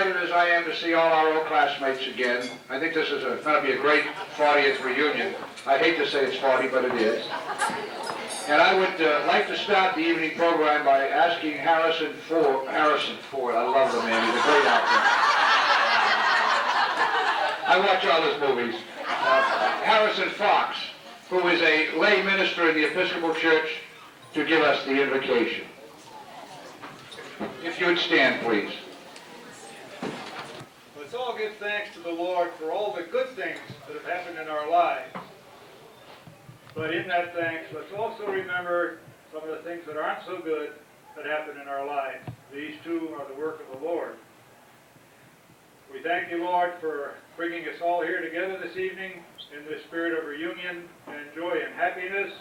excited as I am to see all our old classmates again. I think this is going to be a great 40th reunion. I hate to say it's 40, but it is. And I would like to start the evening program by asking Harrison Ford, I love the man, he's a great actor. I watch all his movies. Harrison Fox, who is a lay minister in the Episcopal Church, to give us the invocation. If you would stand, please. Let's all give thanks to the Lord for all the good things that have happened in our lives. But in that thanks, let's also remember some of the things that aren't so good that happen in our lives. These too are the work of the Lord. We thank you, Lord, for bringing us all here together this evening in the spirit of reunion and joy and happiness.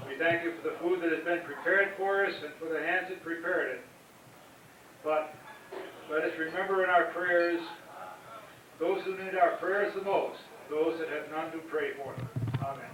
We thank you for the food that has been prepared for us and for the hands that prepared it. But let us remember in our prayers those who need our prayers the most, those that have none to pray for them. Amen.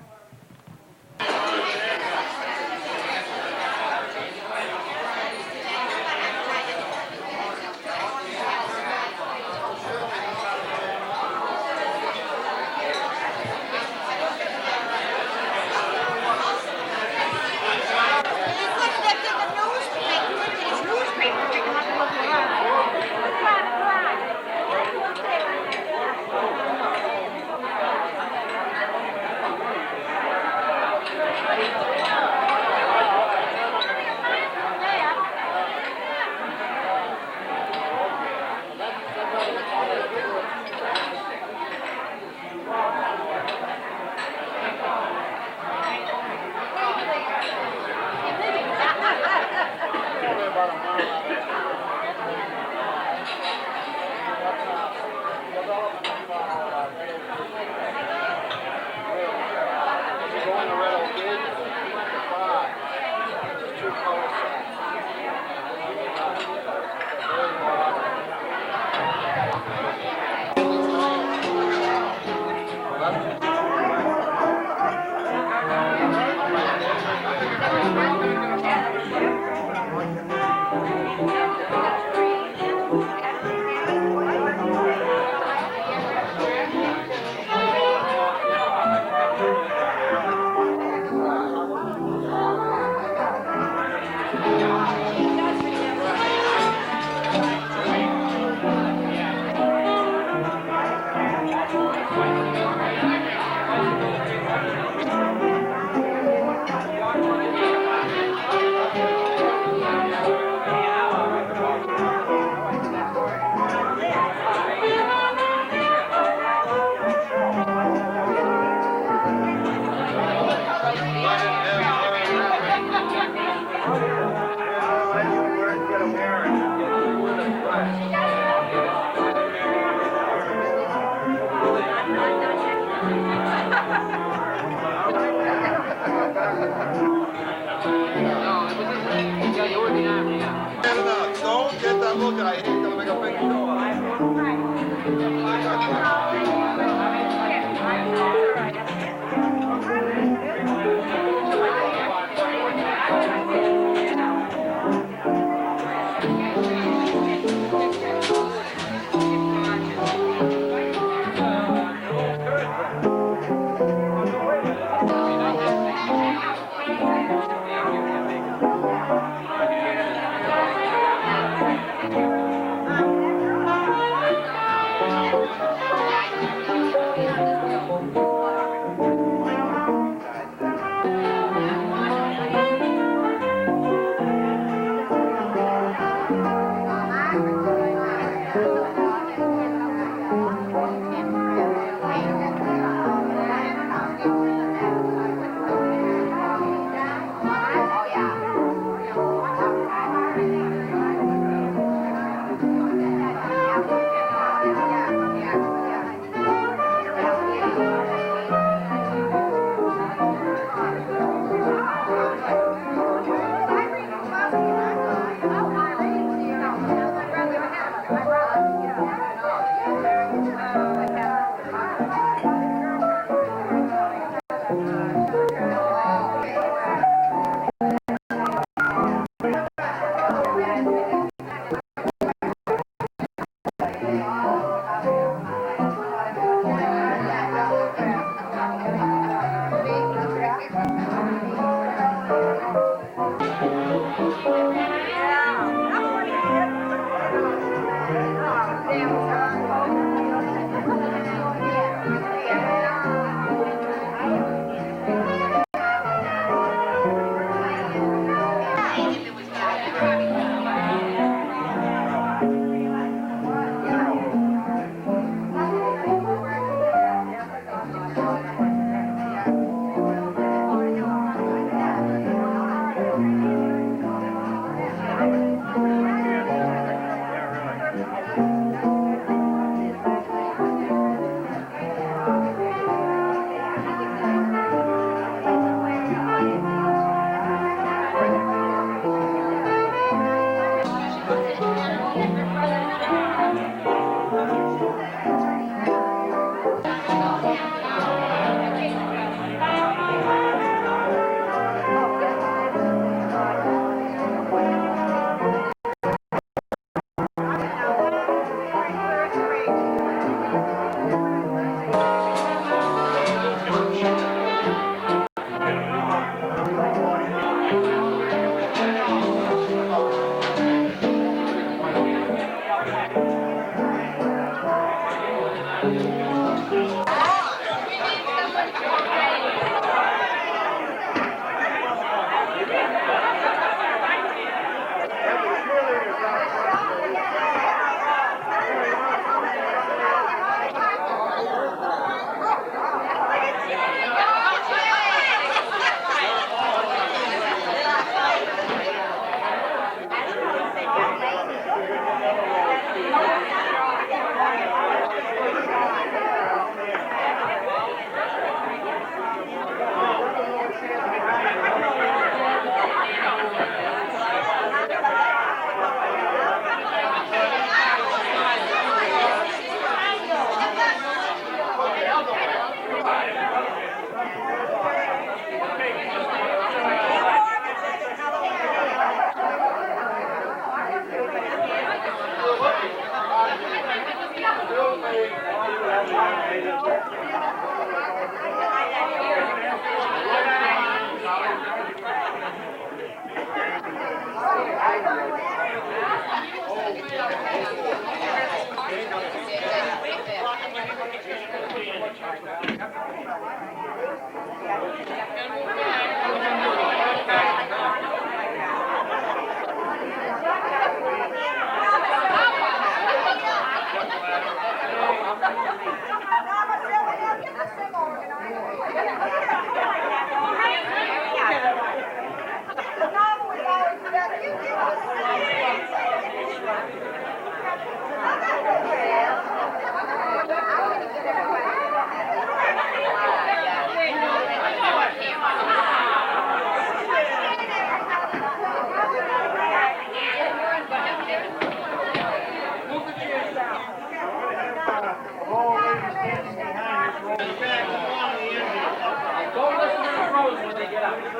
You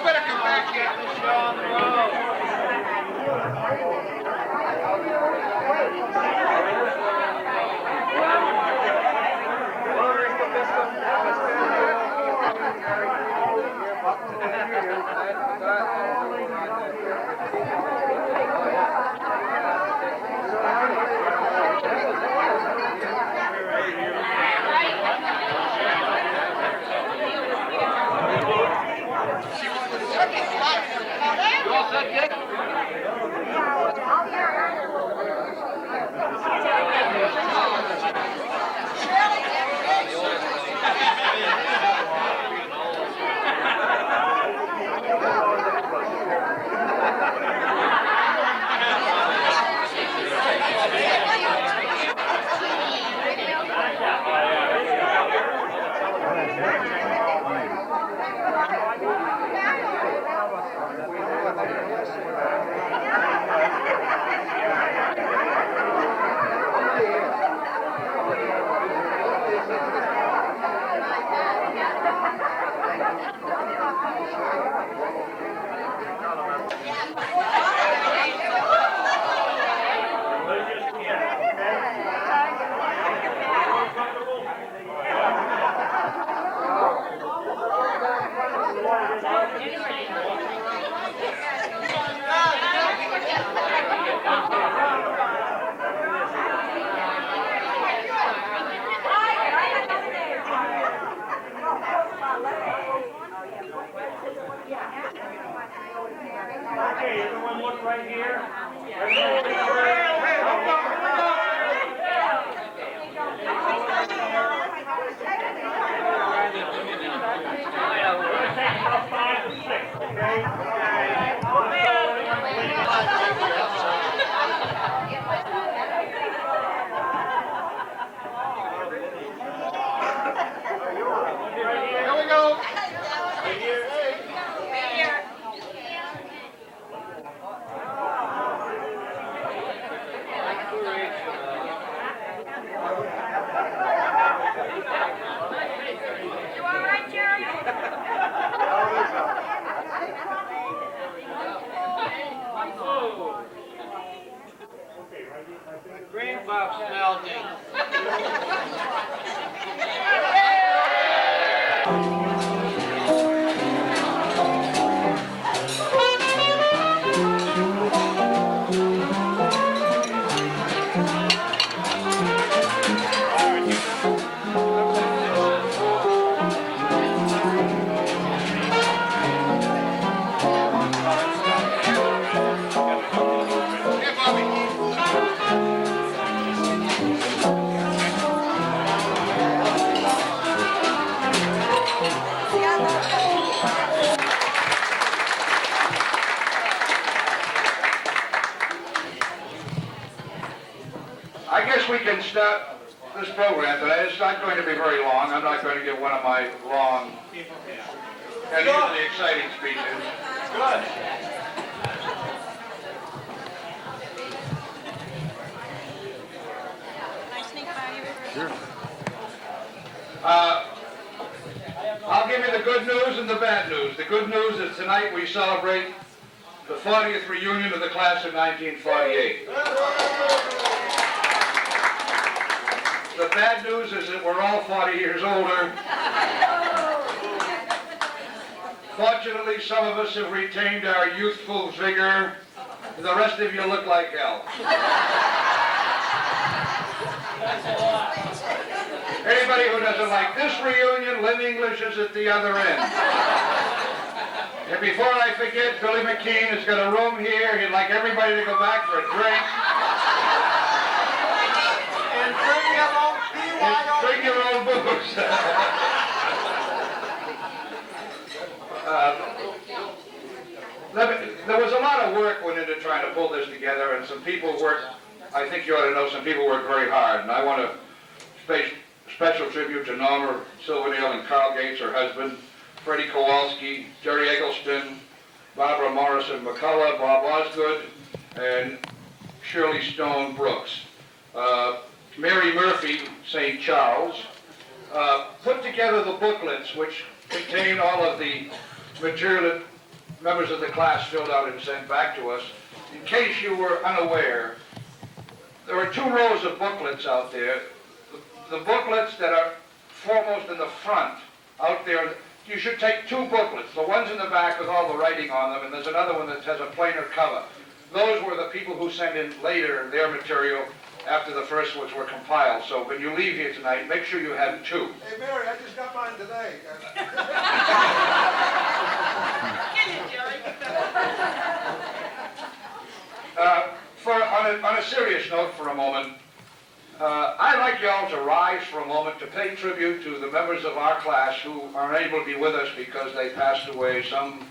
better come back here. Let's go on the road. You all set yet? Okay, everyone look right here. We're going to take about 5 to 6, okay? Here we go. You all right, Jerry? Green box melting. Here, Bobby. I guess we can start this program today. It's not going to be very long. I'm not going to give one of my long and usually exciting speeches. Good. I'll give you the good news and the bad news. The good news is tonight we celebrate the 40th reunion of the class of 1948. The bad news is that we're all 40 years older. Fortunately, some of us have retained our youthful vigor, and the rest of you look like hell. Anybody who doesn't like this reunion, Lynn English is at the other end. And before I forget, Billy McKean has got a room here. He'd like everybody to go back for a drink. And bring your own BYO. Bring your own booze. There was a lot of work went into trying to pull this together, and some people worked, I think you ought to know, some people worked very hard, and I want to special tribute to Norma Silverdale and Carl Gates, her husband, Freddie Kowalski, Jerry Eggleston, Barbara Morrison McCullough, Bob Osgood, and Shirley Stone Brooks. Mary Murphy, St. Charles, put together the booklets which contain all of the material that members of the class filled out and sent back to us. In case you were unaware, there are 2 rows of booklets out there. The booklets that are foremost in the front, out there, you should take 2 booklets. The ones in the back with all the writing on them, and there's another one that has a plainer cover. Those were the people who sent in later their material after the first ones were compiled. So when you leave here tonight, make sure you have 2. Hey, Mary, I just got mine today. On a serious note for a moment, I'd like y'all to rise for a moment to pay tribute to the members of our class who are unable to be with us because they passed away, some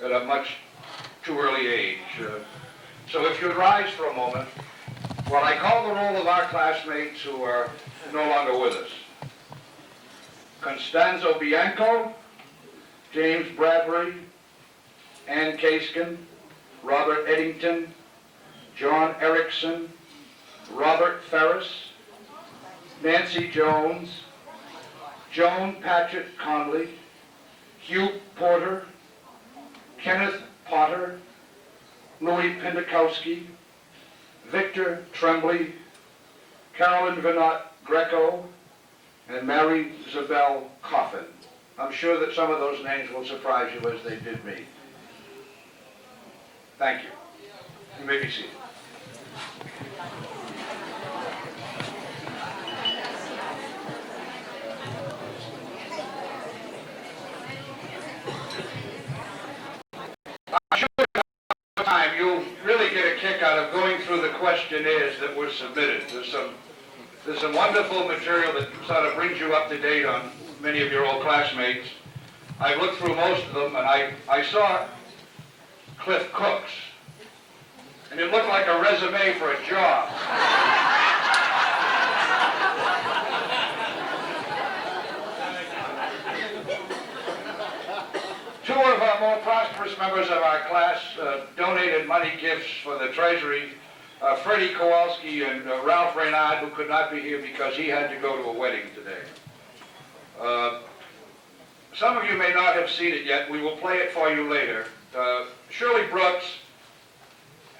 at a much too early age. So if you'd rise for a moment, while I call the roll of our classmates who are no longer with us. Constanzo Bianco, James Bradbury, Ann Kaskin, Robert Eddington, John Erickson, Robert Ferris, Nancy Jones, Joan Patchett Conley, Hugh Porter, Kenneth Potter, Louis Pindakowski, Victor Tremblay, Carolyn Vinot Greco, and Mary Zabel Coffin. I'm sure that some of those names will surprise you as they did me. Thank you. You may be seated. I'm sure time you'll really get a kick out of going through the questionnaires that were submitted. There's some wonderful material that sort of brings you up to date on many of your old classmates. I've looked through most of them, and I saw Cliff Cook's, and it looked like a resume for a job. Two of our more prosperous members of our class donated money gifts for the Treasury. Freddie Kowalski and Ralph Reynard, who could not be here because he had to go to a wedding today. Some of you may not have seen it yet. We will play it for you later. Shirley Brooks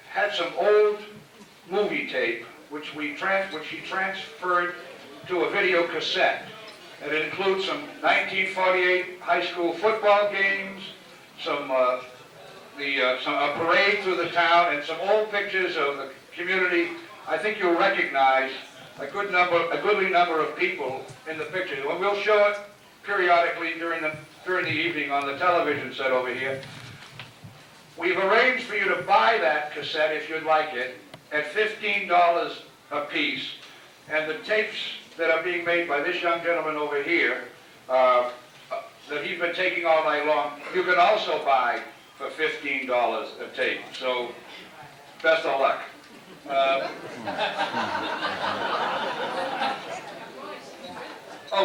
had some old movie tape which she transferred to a video cassette. And it includes some 1948 high school football games, a parade through the town, and some old pictures of the community. I think you'll recognize a goodly number of people in the pictures. And we'll show it periodically during the evening on the television set over here. We've arranged for you to buy that cassette, if you'd like it, at $15 a piece. And the tapes that are being made by this young gentleman over here, that he's been taking all night long, you can also buy for $15 a tape. So, best of luck.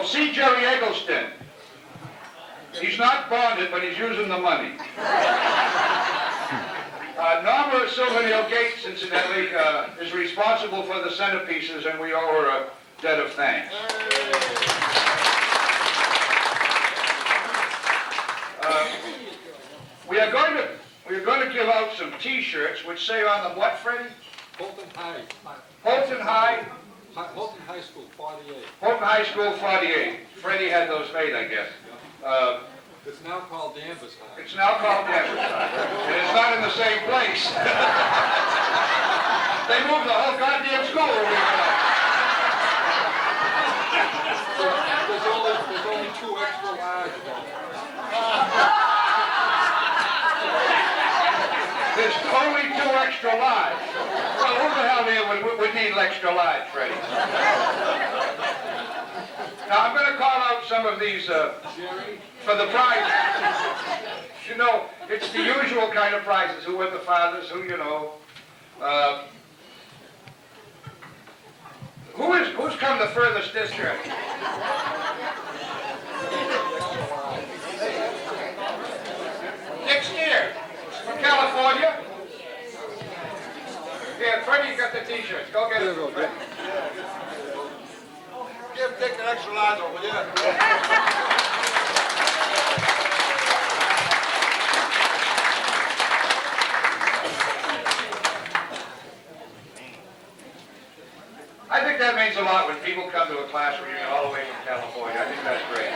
See Jerry Eggleston. He's not bonded, but he's using the money. Norma Silverdale Gates, incidentally, is responsible for the centerpieces, and we owe her a debt of thanks. We are going to give out some T-shirts which say on them what, Freddie? Holton High. Holton High. Holton High School, 48. Holton High School, 48. Freddie had those made, I guess. It's now called Danvers High. It's now called Danvers High, and it's not in the same place. They moved the whole goddamn school over here. There's only 2 extra large. There's only 2 extra large. Well, who the hell here would need extra large, Freddie? Now, I'm going to call out some of these for the prizes. You know, it's the usual kind of prizes. Who were the fathers? Who, you know. Who's come the furthest this year? the t-shirts. Go get it. Give Dick an extra large one, will you? I think that means a lot when people come to a class reunion all the way from California. I think that's great.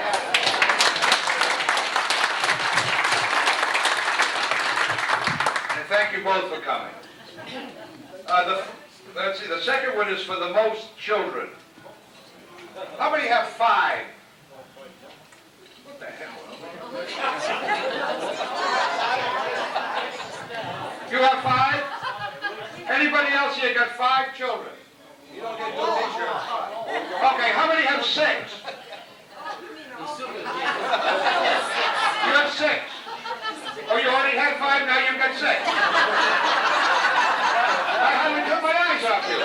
And thank you both for coming. Let's see, the second one is for the most children. How many have 5? What the hell? You have 5? Anybody else here got 5 children? You don't get no t-shirts. Okay, how many have 6? You have 6. Oh, you already had 5, now you've got 6. I haven't took my eyes off you.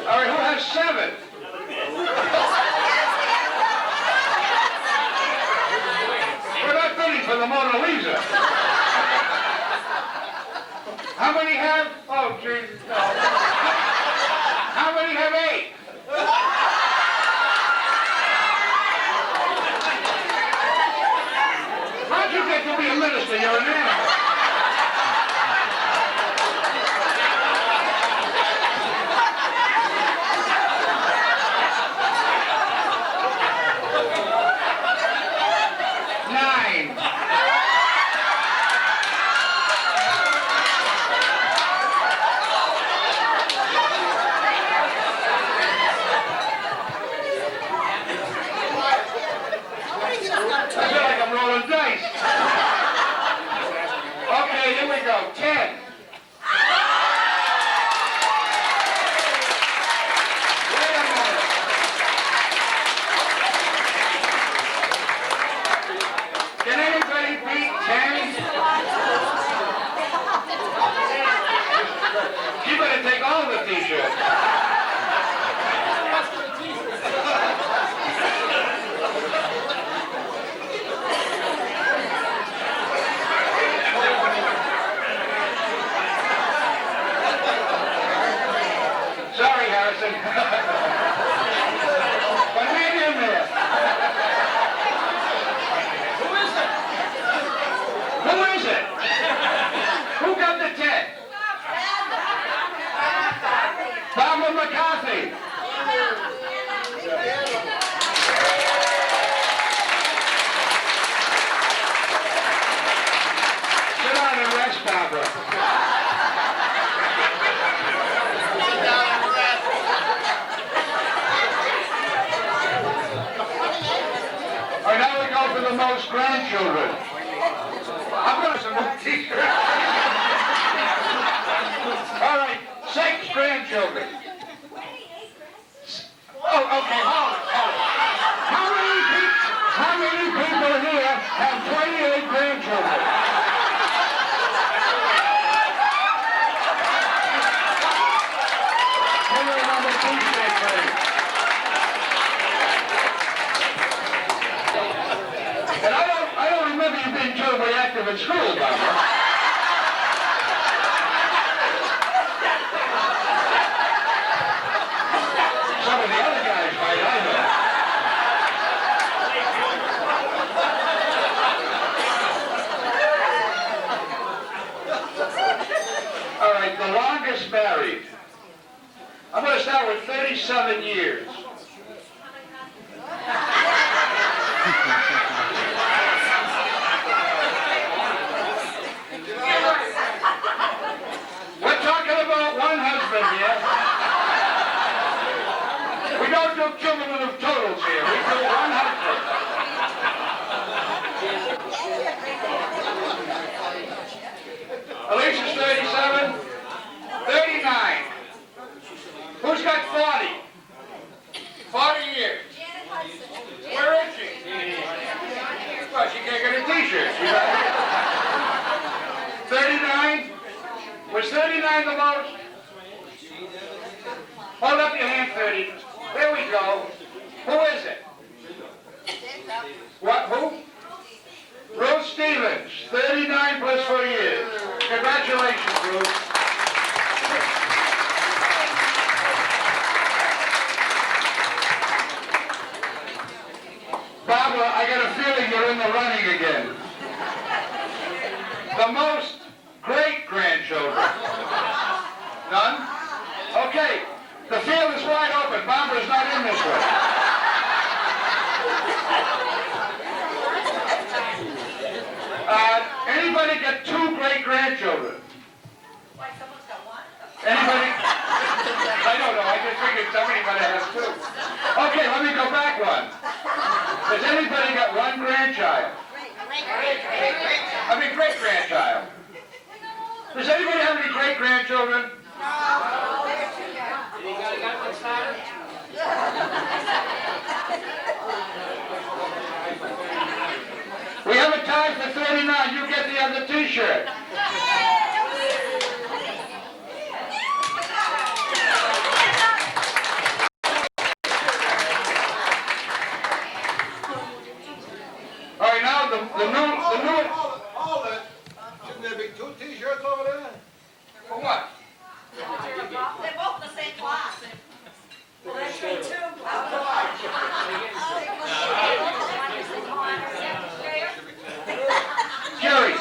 All right, who has 7? We're not bidding for the Mona Lisa. How many have? Oh, Jesus, no. How many have 8? How'd you get to be a minister? You're an animal. Okay, here we go. 10. Wait a minute. Can anybody beat 10? You better take all the t-shirts. Sorry, Harrison. But hang in there. Who is it? Who is it? Who got the 10? Barbara McCarthy. Sit down and rest, Barbara. All right, now we go for the most grandchildren. I'm going to some more t-shirts. All right, 6 grandchildren. Oh, okay, hold it. How many people here have 28 grandchildren? Give me another t-shirt, please. And I don't remember you being terribly active in school, Barbara. Some of the other guys might, I know. All right, the longest married. I'm going to start with 37 years. We're talking about one husband here. We don't do cumulative totals here. We do one husband. Alicia's 37. 39. Who's got 40? 40 years. Where is she? Well, she can't get a t-shirt. She got it. 39? Was 39 the most? Hold up your hand, 30. There we go. Who is it? What? Who? Ruth Stevens, 39 plus 4 years. Congratulations, Ruth. Barbara, I got a feeling you're in the running again. The most great-grandchildren. None? Okay, the field is wide open. Barbara's not in this one. Anybody got 2 great-grandchildren? Why, someone's got one? Anybody? I don't know, I just figured somebody might have 2. Okay, let me go back one. Has anybody got 1 grandchild? I mean great-grandchild. Does anybody have any great-grandchildren? We have a tie for 39. You get the other t-shirt. All right, now the new. Hold it. Shouldn't there be 2 t-shirts over there? For what? They're both the same class. Well, that's true too. Jerry,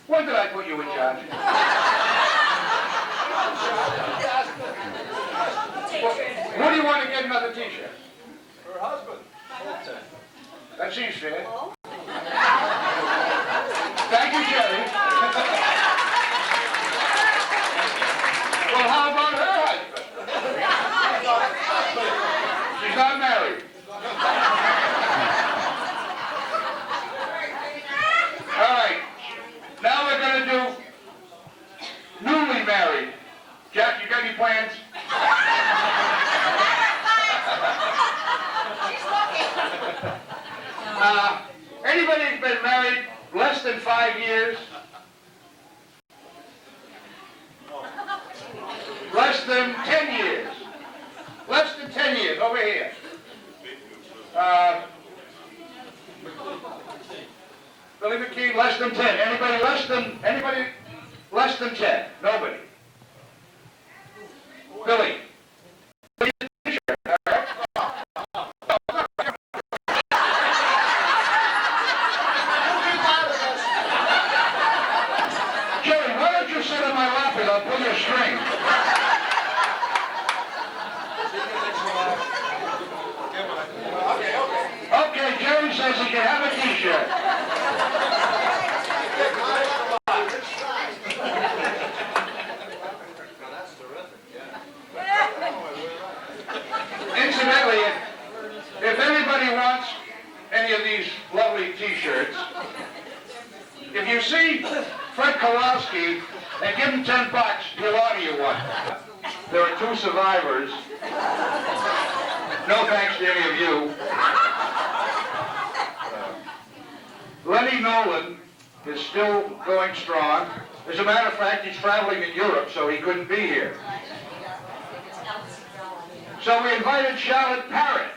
when did I put you in charge? Who do you want to get another t-shirt? Her husband. That seems fair. Thank you, Jerry. Well, how about her husband? She's not married. All right. Now we're going to do newly married. Jack, you got any plans? Anybody who's been married less than 5 years? Less than 10 years. Less than 10 years, over here. Billy McKee, less than 10. Anybody less than 10? Nobody. Billy. Jerry, why don't you sit on my lap and I'll pull your string? Okay, Jerry says he can have a t-shirt. Incidentally, if anybody wants any of these lovely t-shirts, if you see Fred Kowalski and give him $10, he'll order you one. There are 2 survivors. No thanks to any of you. Lenny Nolan is still going strong. As a matter of fact, he's traveling in Europe, so he couldn't be here. So we invited Charlotte Parrott.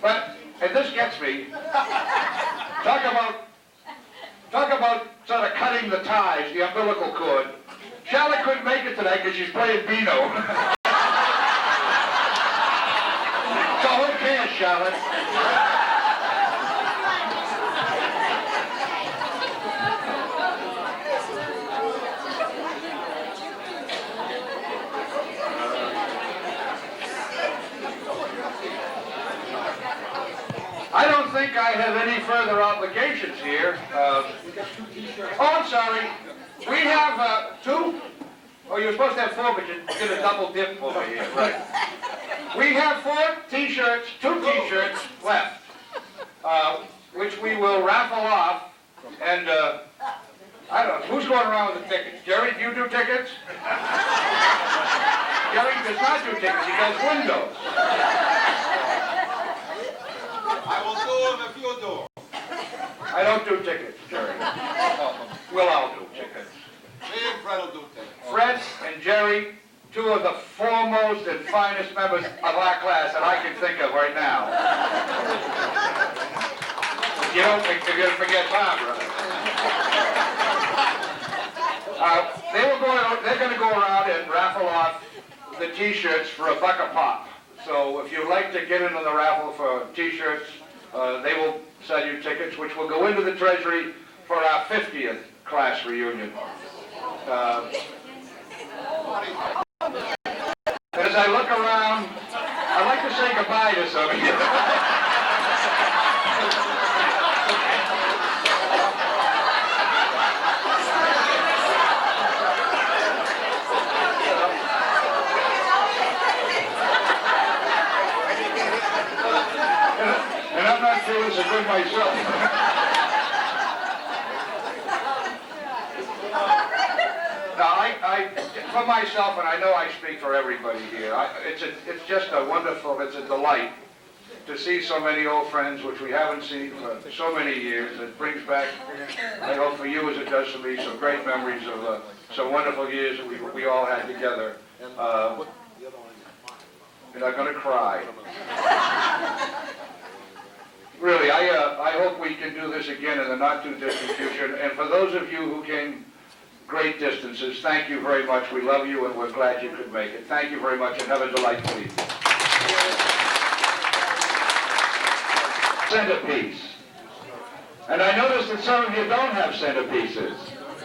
But, and this gets me, talk about sort of cutting the ties, the umbilical cord. Charlotte couldn't make it today because she's playing Beano. So who cares, Charlotte? I don't think I have any further obligations here. Oh, I'm sorry. We have 2? Oh, you were supposed to have 4, but you did a double dip over here. Right. We have 4 t-shirts, 2 t-shirts left, which we will raffle off. And I don't know, who's going around with the tickets? Jerry, do you do tickets? Jerry does not do tickets, he does windows. I will do them if you do them. I don't do tickets, Jerry. We'll all do tickets. Me and Fred will do things. Fred and Jerry, 2 of the foremost and finest members of our class that I can think of right now. You don't think you're gonna forget Barbara. They're gonna go around and raffle off the T-shirts for $1 a pop. So if you'd like to get into the raffle for T-shirts, they will sell you tickets, which will go into the Treasury for our 50th class reunion. As I look around, I'd like to say goodbye to some of you. And I'm not feeling so good myself. Now, for myself, and I know I speak for everybody here, it's just a wonderful, it's a delight to see so many old friends, which we haven't seen for so many years. It brings back, I hope for you as it does for me, some great memories of some wonderful years that we all had together. And I'm going to cry. Really, I hope we can do this again in the not-too-distant future. And for those of you who came great distances, thank you very much. We love you, and we're glad you could make it. Thank you very much, and have a delightful evening. Centerpiece. And I noticed that some of you don't have centerpieces.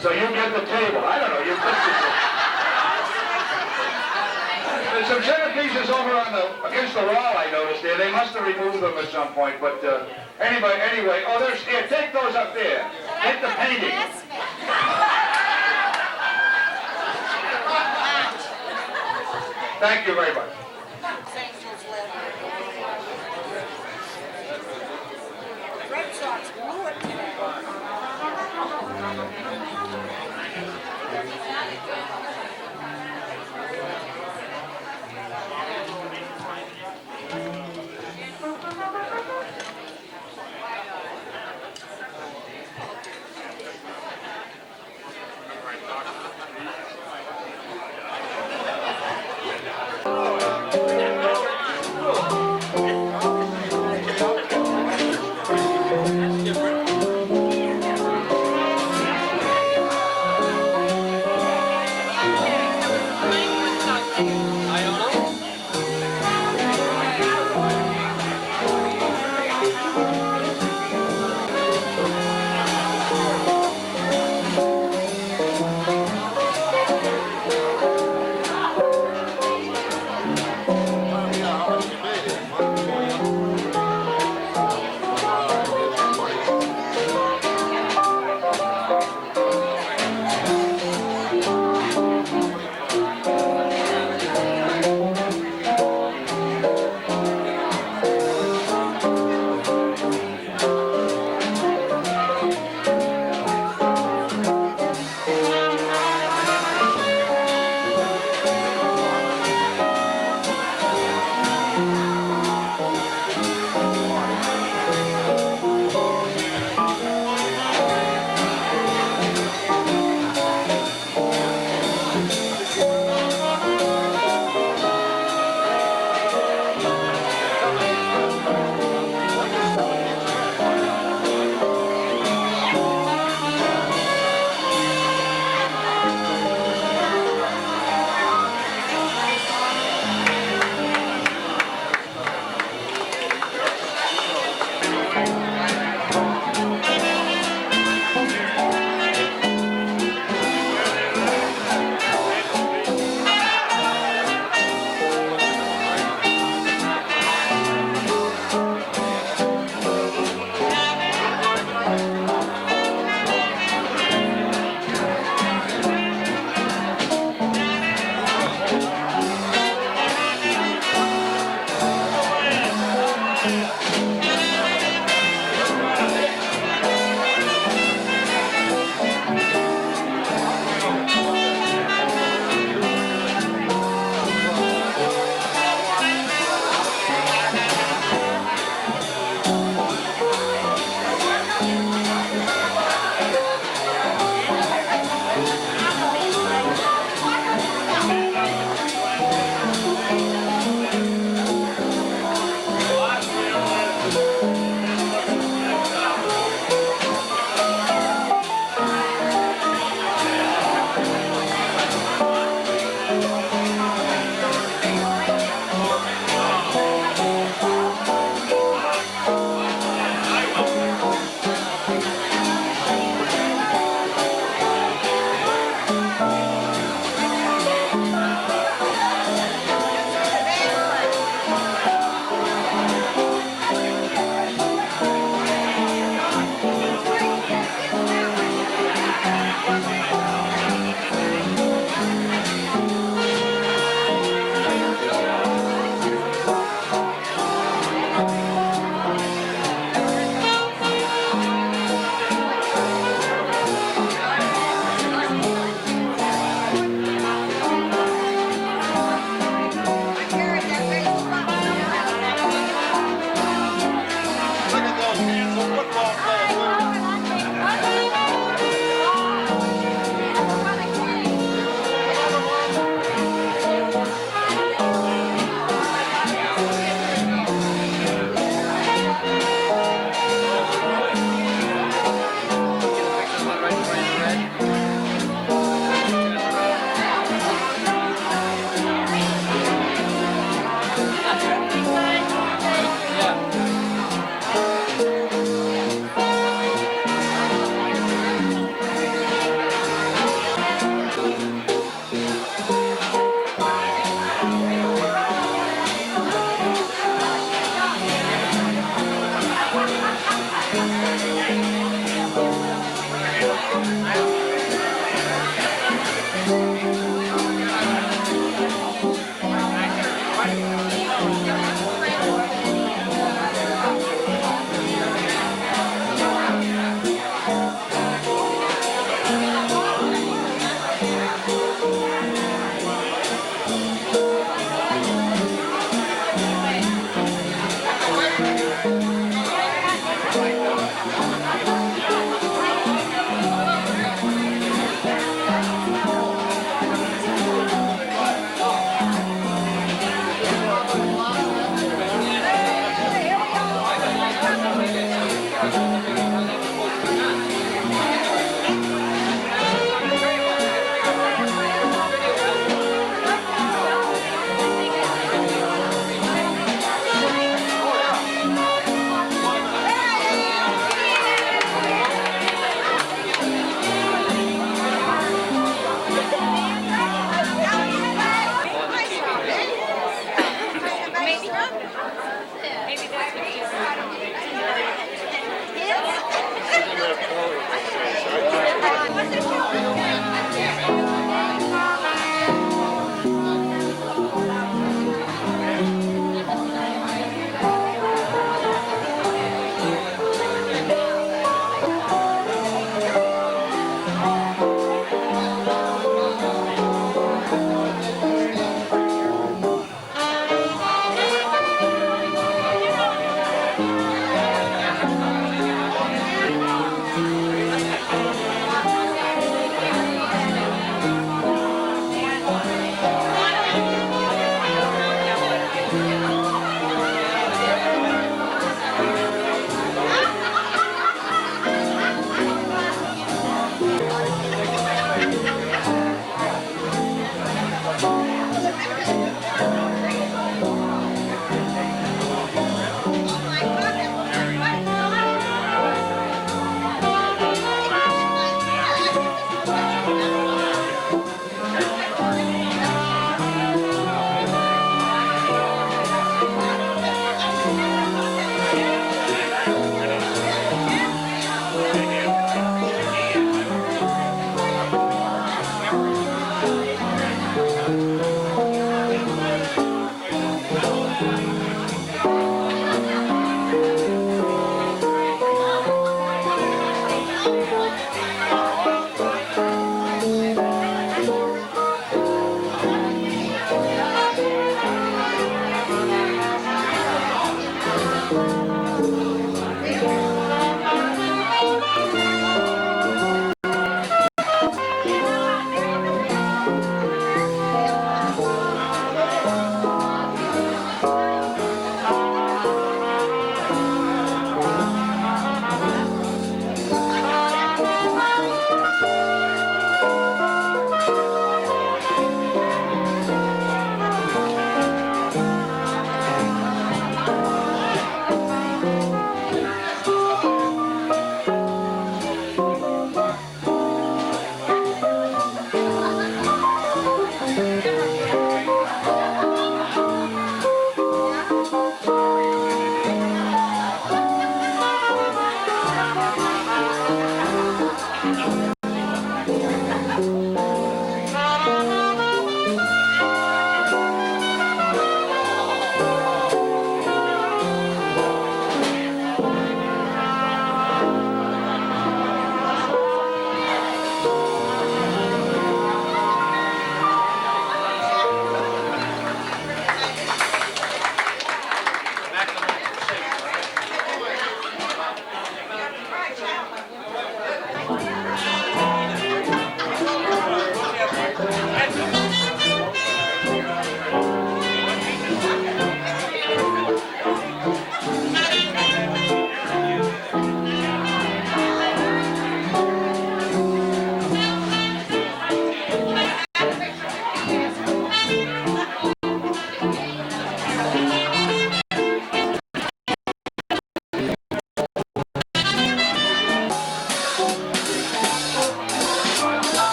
So you get the table. I don't know, you put There's some centerpieces over on against the wall, I noticed there. They must have removed them at some point, but anyway, oh, here, take those up there. Take the painting. Thank you very much. Red Sox blew it today.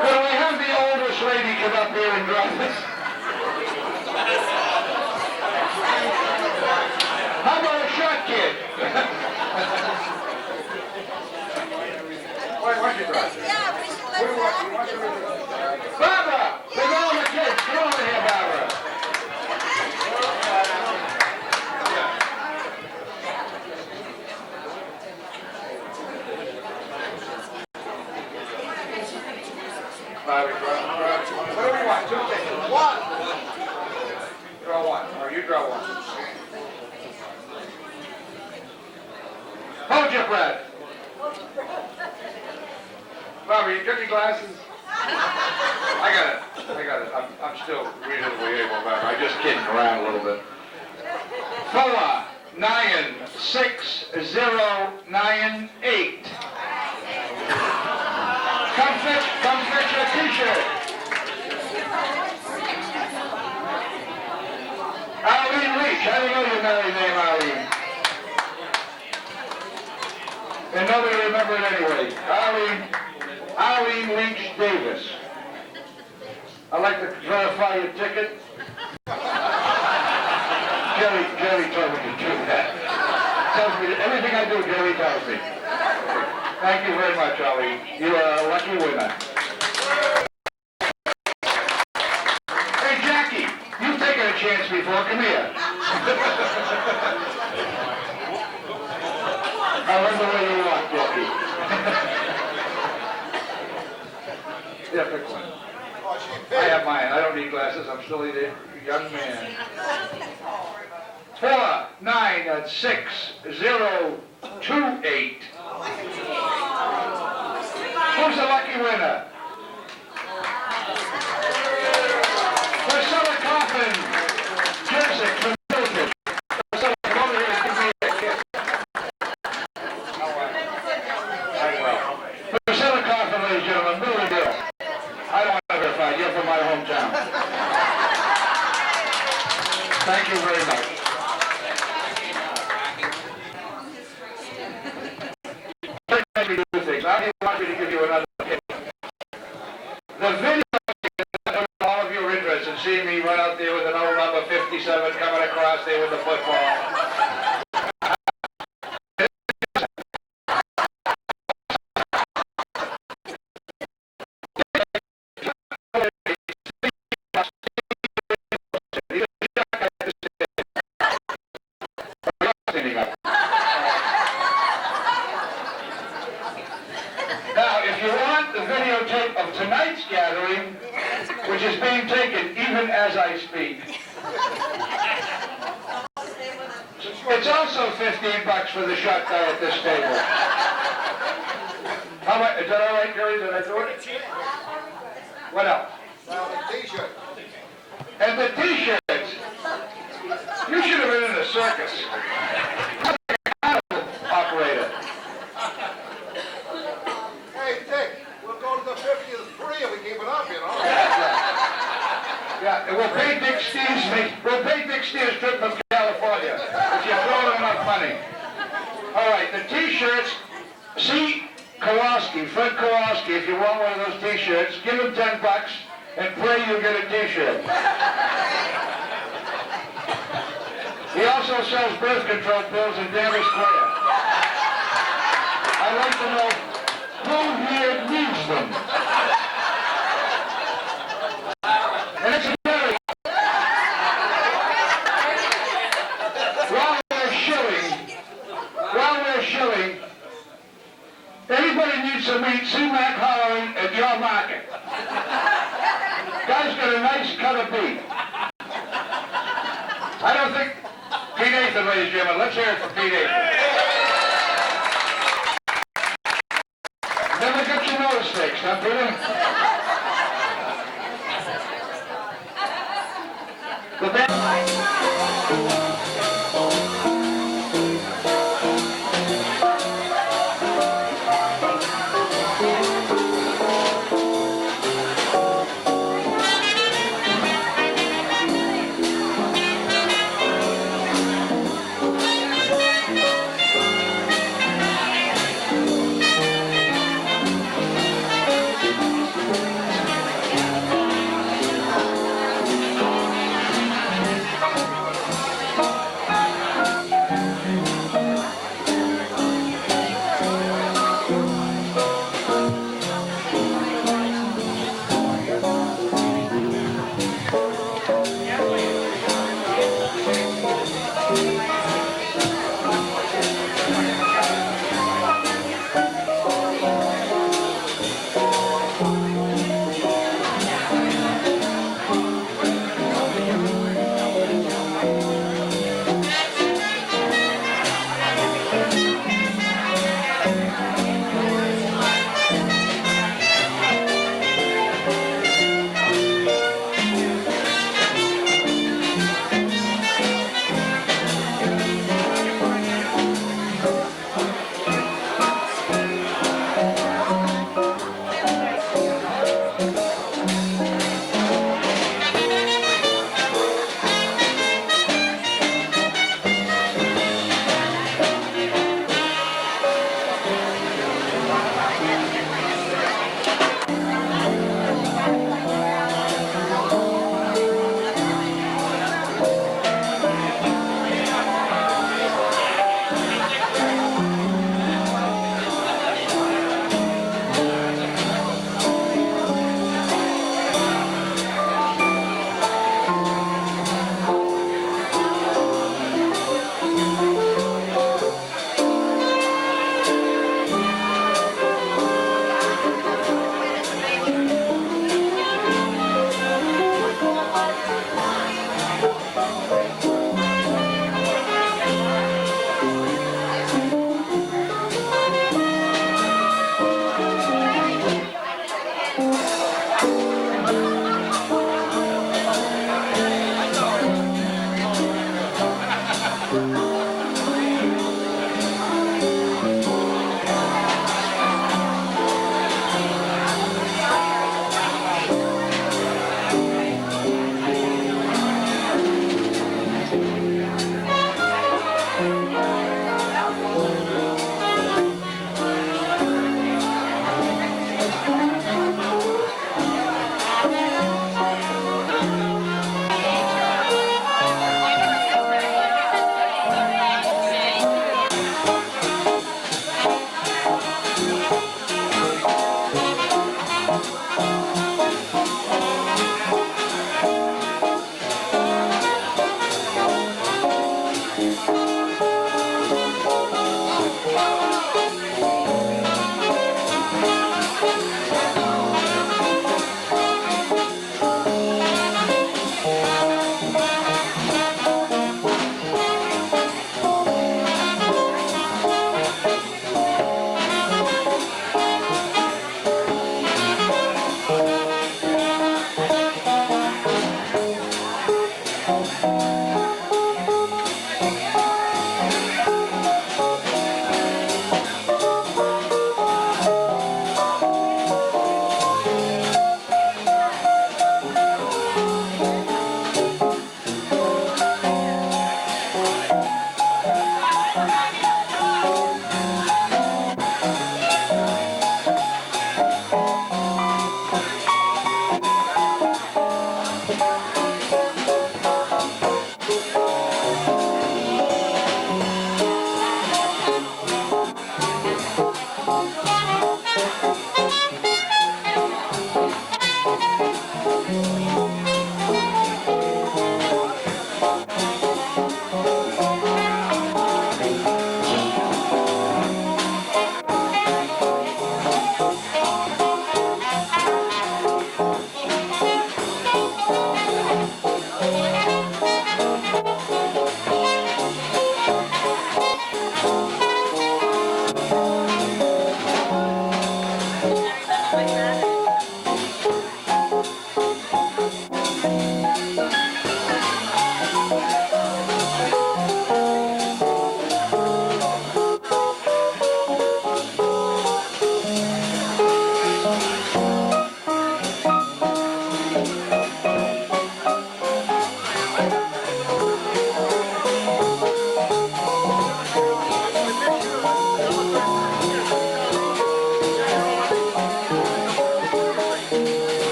Could we have the oldest lady come up here and drop this? How about a shot kid? Why don't you drive? Yeah, we should let that. Barbara! Bring on the kids. Come over here, Barbara. Bobby, what do we want? Two tickets. One. Draw one. Or you draw one. Hold your breath. Bobby, you got your glasses? I got it. I'm still reasonably able, Bobby. I'm just kidding around a little bit. 4 9 6 0 9 8. Come fetch your t-shirt. Arlene Leach. I don't know your married name, Arlene. And nobody remembered anyway. Arlene Leach Davis. I'd like to verify your ticket. Jerry told me to do that. Tells me everything I do, Jerry tells me. Thank you very much, Arlene. You are a lucky winner. Hey, Jackie, you've taken a chance before. Come here. I run the way you want, Jackie. Yeah, pick one. I have mine. I don't need glasses. I'm still a young man. 4 9 6 0 2 8. Who's the lucky winner? Priscilla Coffin, Jessic from Milton. Priscilla, come over here and give me a kiss. I will. Priscilla Coffin, ladies and gentlemen, Milledale. I don't want to verify. You're from my hometown. Thank you very much. I want me to give you another tip. The video of all of your interest in seeing me run out there with an old number 57 coming across there with the football. Now, if you want the videotape of tonight's gathering, which is being taken even as I speak, it's also $15 for the shot guy at this table. How much? Is that all right, Gary? Did I do it? What else? T-shirt. And the T-shirts. You should have been in a circus. Operator. Hey, Dick, we'll go to the 50th free if we keep it up, you know. Yeah, and we'll pay Dick Steers' trip from California if you throw enough money. All right, the T-shirts. See Kowalski, Fred Kowalski, if you want one of those T-shirts, give him $10 and pray you get a T-shirt. He also sells birth control pills in Danvers Square. I'd like to know who here needs them. And it's very... While we're shilling, anybody needs some meat, see Mac Holloway at your market. ladies and gentlemen. Let's hear it for Pete Avery. Never get your nose fixed, huh, Peter? The band.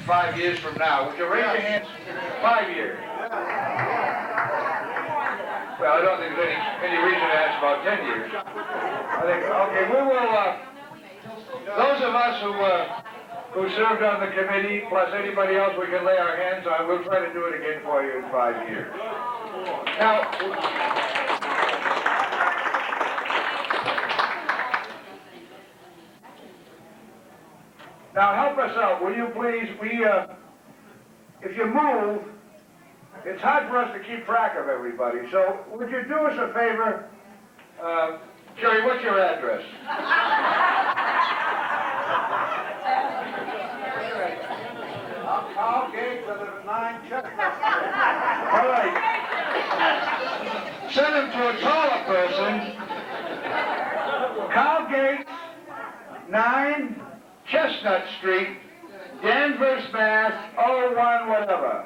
5 years from now? Would you raise your hands? 5 years. Well, I don't think there's any reason to ask about 10 years. I think, okay, we will, those of us who served on the committee, plus anybody else we can lay our hands on, we'll try to do it again for you in 5 years. Now help us out, will you please? If you move, it's hard for us to keep track of everybody, so would you do us a favor? Jerry, what's your address? Carl Gates, I live at 9 Chestnut All right. Send him to a taller person. Carl Gates, 9 Chestnut Street, Danvers, Mass. 01 whatever.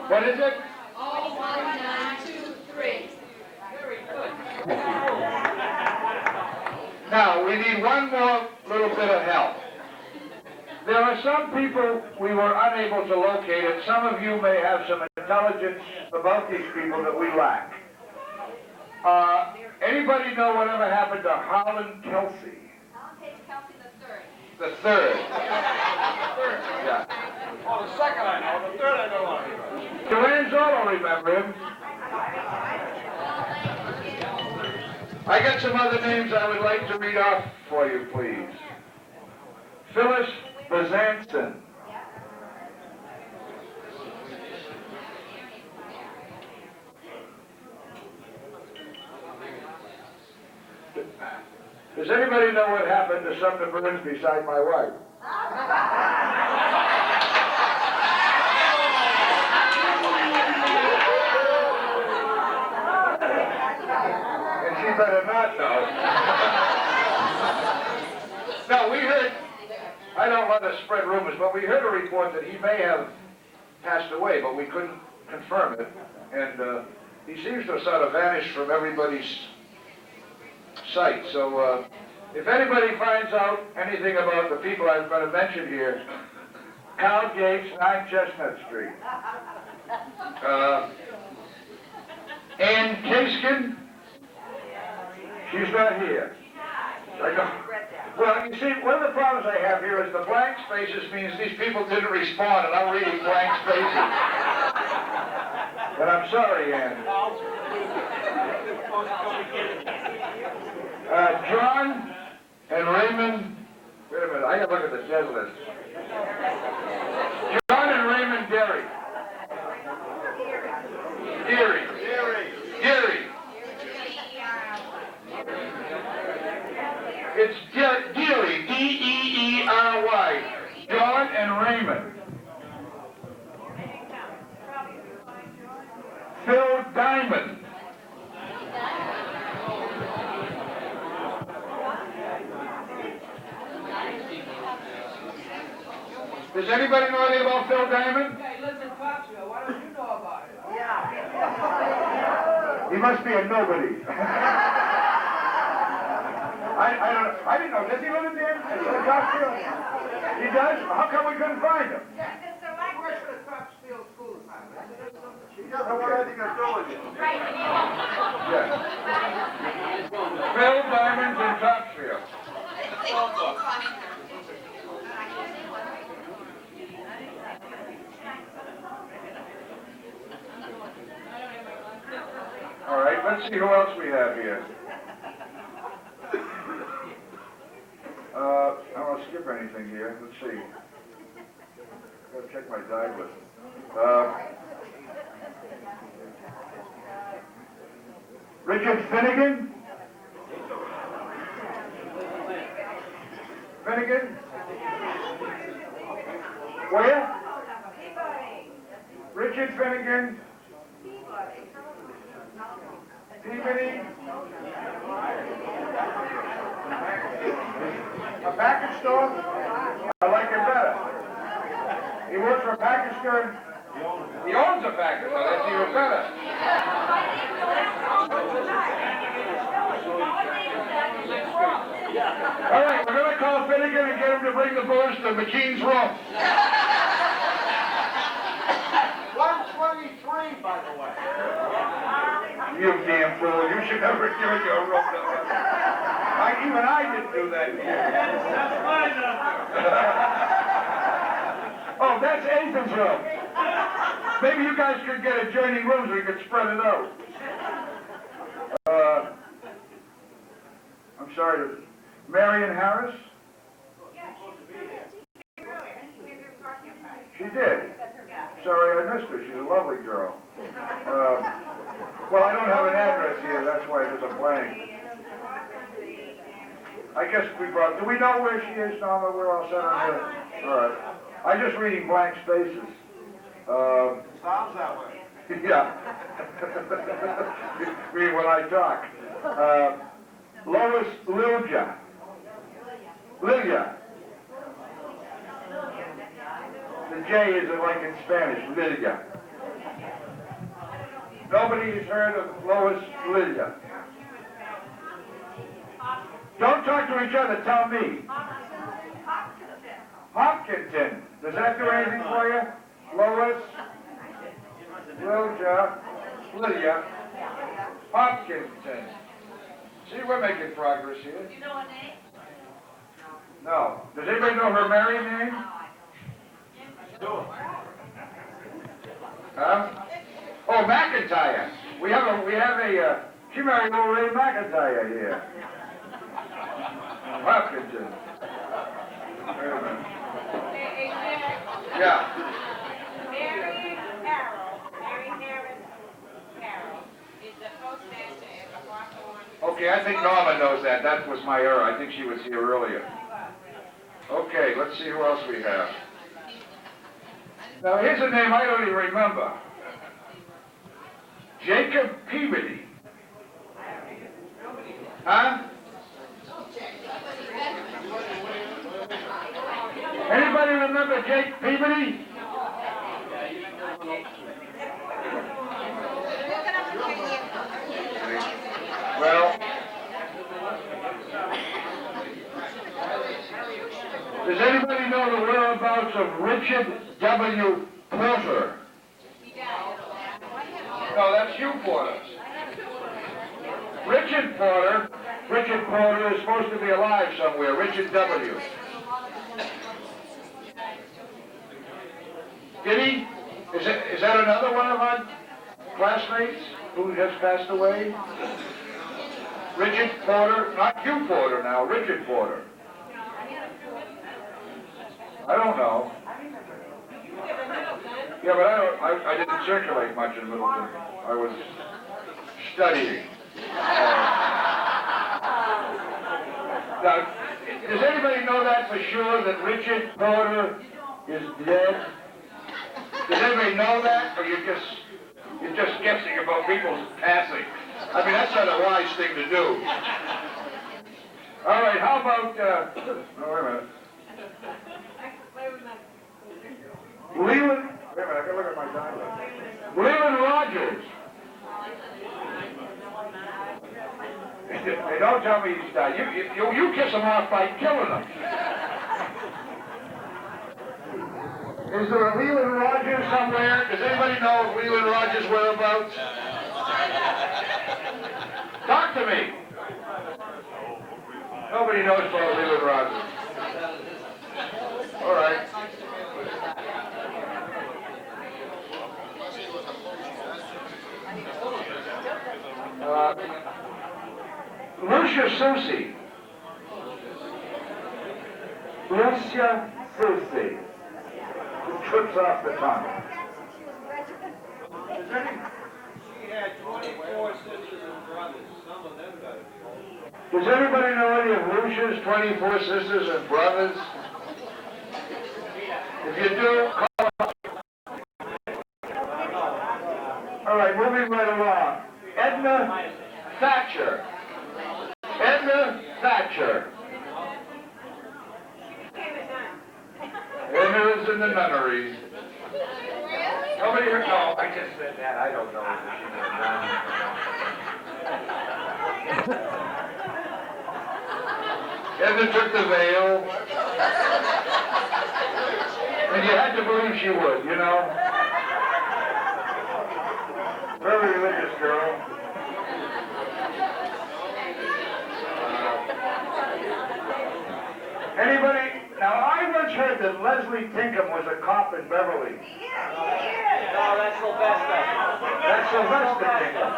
What is it? 01923. Very good. Now, we need one more little bit of help. There are some people we were unable to locate, and some of you may have some intelligence about these people that we lack. Anybody know whatever happened to Harlan Kelsey? Kelsey the third. The third. Yeah. Oh, the second I know, the third I know of. Joanne's all remember him. I got some other names I would like to read off for you, please. Phyllis Bazanson. Does anybody know what happened to Sumner Burns beside my wife? And she better not know. No, we heard, I don't want to spread rumors, but we heard a report that he may have passed away, but we couldn't confirm it. And he seems to have sort of vanished from everybody's sight. So if anybody finds out anything about the people I'm going to mention here, Carl Gates, 9 Chestnut Street. Ann Kaskin, she's not here. I know. Well, you see, one of the problems I have here is the blank spaces means these people didn't respond, and I'm reading blank spaces. But I'm sorry, Ann. John and Raymond, wait a minute, I gotta look at the dead list. John and Raymond Derry. Deary. It's Deary, D-E-E-R-Y. John and Raymond. Phil Diamond. Does anybody know anything about Phil Diamond? Yeah, he lives in Foxville. Why don't you know about it? He must be a nobody. I didn't know. Does he live in there? Foxville? He does? How come we couldn't find him? He works for the Foxville School Department. He doesn't want anything to do with it. Yes. Phil Diamond's in Topsfield. All right, let's see who else we have here. I don't want to skip anything here. Let's see. Gotta check my dive list. Richard Finnegan? Finnegan? Where? Richard Finnegan? Peabody? A package store? I like it better. He works for a package store? He owns a package store, that's even better. All right, we're gonna call Finnegan and get him to bring the booze to McKean's room. 123, by the way. You damn fool, you should never give it your room number. Even I didn't do that to you. That's my number. Oh, that's Ethan's room. Maybe you guys could get adjoining rooms so we could spread it out. I'm sorry, Marion Harris? She did. Sorry I missed her. She's a lovely girl. Well, I don't have an address here. That's why there's a blank. I guess do we know where she is, Norma? We're all set on her. All right. I'm just reading blank spaces. Sounds that way. Yeah. Read when I talk. Lois Lilia. Lilia. The J is like in Spanish, Lilia. Nobody has heard of Lois Lilia. Don't talk to each other, tell me. Hopkinton. Does that do anything for you? Lois Lilia Hopkinton. See, we're making progress here. Do you know her name? No. Does anybody know her married name? Huh? Oh, McIntyre. We have a, she married old Ray McIntyre here. Hopkinton. Wait a minute. Yeah. Mary Harris Carroll is the postmaster at the Hawthorne. Okay, I think Norma knows that. That was my error. I think she was here earlier. Okay, let's see who else we have. Now, here's a name I don't even remember. Jacob Peabody. Huh? Anybody remember Jake Peabody? Well, does anybody know the whereabouts of Richard W. Porter? No, that's you, Porter. Richard Porter is supposed to be alive somewhere. Richard W. Did he? Is that another one of our classmates who has passed away? Richard Porter, not you Porter now, Richard Porter. I don't know. Yeah, but I didn't circulate much in Middleton. I was studying. Now, does anybody know that for sure, that Richard Porter is dead? Does anybody know that, or you're just guessing about people's passing? I mean, that's not a wise thing to do. All right, how about, oh, wait a minute. Leland, wait a minute, I gotta look at my dialogue. Leland Rogers. Hey, don't tell me he's died. You kiss him off by killing him. Is there a Leland Rogers somewhere? Does anybody know of Leland Rogers' whereabouts? Talk to me. Nobody knows about Leland Rogers. All right. Lucia Susi. Lucia Susi. It trips off the tongue. She had 24 sisters and brothers. Some of them got it. Does anybody know any of Lucia's 24 sisters and brothers? If you do, call up. All right, moving right along. Edna Thatcher. Edna Thatcher. Edna is in the nunnery. Nobody heard? No, I just said that. I don't know if she's in the nunnery. Edna took the veil. And you had to believe she would, you know. Very religious girl. Anybody? Now, I once heard that Leslie Tinkham was a cop in Beverly. No, that's Sylvester. That's Sylvester Tinkham.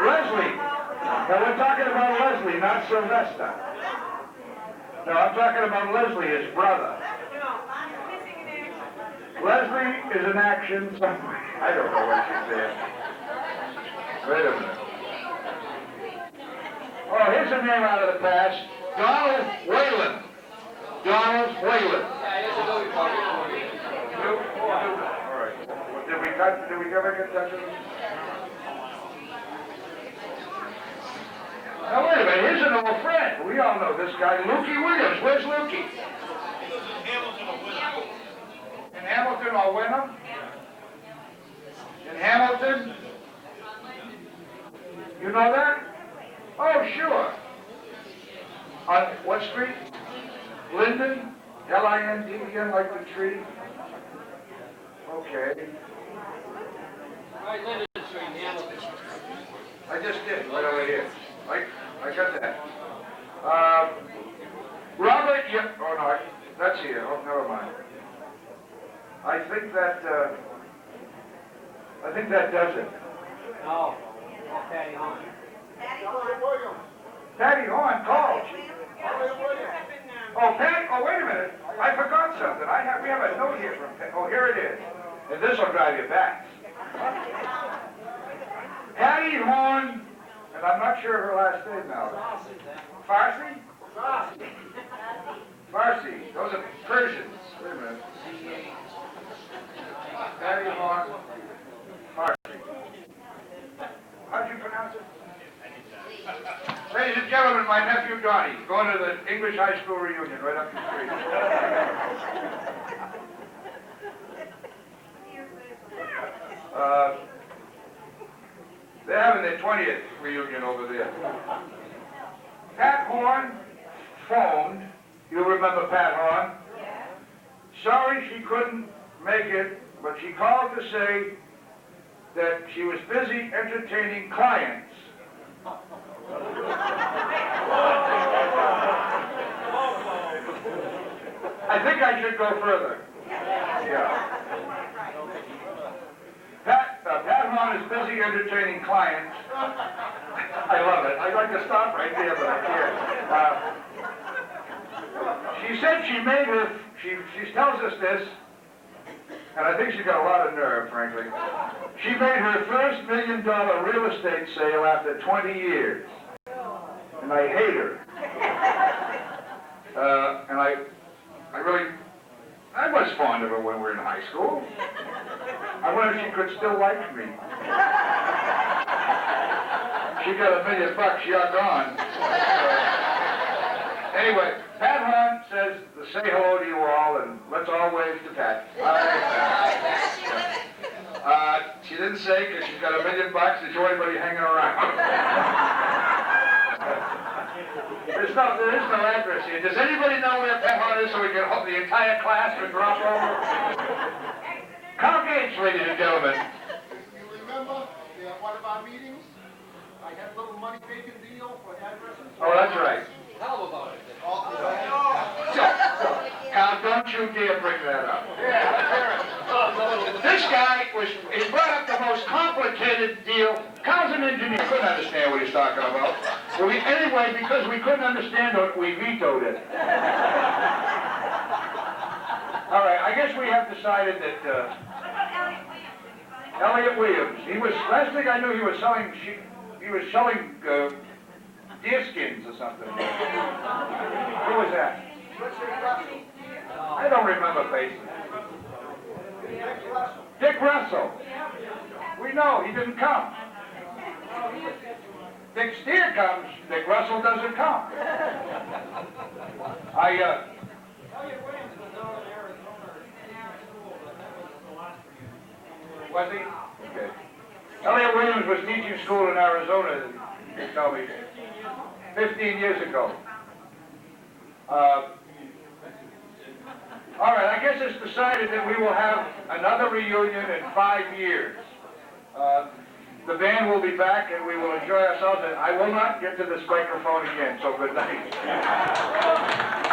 Leslie. Now, we're talking about Leslie, not Sylvester. No, I'm talking about Leslie, his brother. Leslie is in action somewhere. I don't know what she said. Wait a minute. Oh, here's a name out of the past. Donald Whalen. Donald Whalen. All right. Did we ever get touch with him? Now wait a minute, here's an old friend. We all know this guy, Lukey Williams. Where's Lukey? In Hamilton or Wenham? In Hamilton? You know that? Oh, sure. On what street? Linden? L-I-N-D-E-N, like the tree? Okay. Right, Linden Street, Hamilton. I just did, right over here. I got that. Robert, yeah, oh no, that's here. Oh, never mind. I think that does it. No. Patty Horn. Patty Horn called. Oh, Patty, oh, wait a minute. I forgot something. We have a note here from Patty. Oh, here it is. And this will drive you back. Patty Horn, and I'm not sure her last name now. Farsi? Farsi. Those are Persians. Wait a minute. Patty Horn, Farsi. How'd you pronounce it? Ladies and gentlemen, my nephew Donnie, going to the English high school reunion right up the street. They're having their 20th reunion over there. Pat Horn phoned. You remember Pat Horn? Sorry she couldn't make it, but she called to say that she was busy entertaining clients. I think I should go further. Yeah. Pat Horn is busy entertaining clients. I love it. I'd like to stop right there, but I can't. She said she made her, she tells us this, and I think she's got a lot of nerve, frankly. She made her first $1 million real estate sale after 20 years. And I hate her. And I was fond of her when we were in high school. I wonder if she could still like me. She got $1 million, you're gone. Anyway, Pat Horn says to say hello to you all, and let's all wave to Pat. She didn't say because she's got $1 million. There's anybody hanging around. There is no address here. Does anybody know where Pat Horn is so we can hope the entire class can drop over? Carl Gates, ladies and gentlemen. You remember one of our meetings? I had a little money making deal for addresses. Oh, that's right. Tell them about it. Carl, don't you dare bring that up. This guy he brought up the most complicated deal. Carl's an engineer. Couldn't understand what he's talking about. Anyway, because we couldn't understand it, we vetoed it. All right, I guess we have decided that Elliot Williams. Last thing I knew, he was selling deerskins or something. Who was that? I don't remember faces. Dick Russell. We know, he didn't come. Dick Steer comes, Dick Russell doesn't come. Was he? Okay. Elliot Williams was teaching school in Arizona, they tell me. 15 years ago. All right, I guess it's decided that we will have another reunion in 5 years. The band will be back and we will enjoy ourselves, and I will not get to this microphone again, so good night.